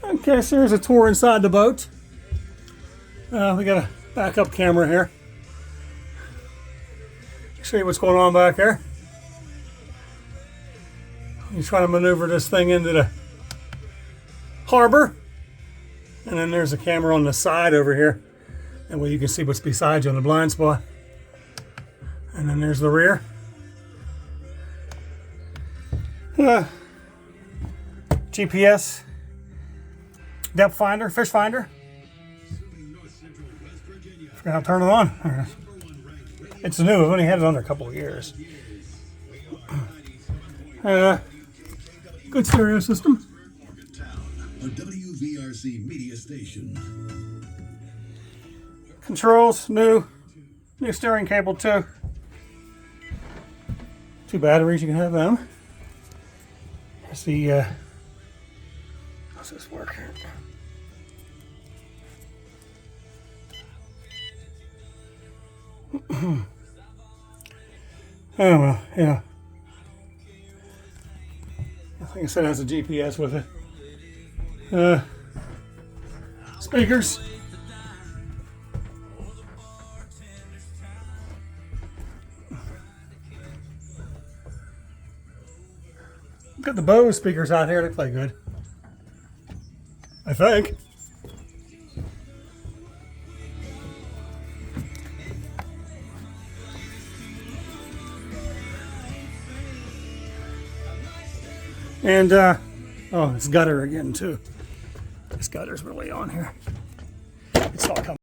Okay, so here's a tour inside the boat. We got a backup camera here. Show you what's going on back there. You're trying to maneuver this thing into the harbor. And then there's a camera on the side over here. That way you can see what's beside you on the blind spot. And then there's the rear. GPS, depth finder, fish finder. Forgot how to turn it on. It's new. I've only had it on there a couple of years. Good stereo system. A WVRC media station. Controls, new steering cable too. 2 batteries, you can have them. Here's the how's this work here? Oh well, yeah. I think I said it has a GPS with it. Speakers. Got the Bose speakers out here. They play good, I think. And oh, it's gutter again too. This gutter's really on here. It's all coming.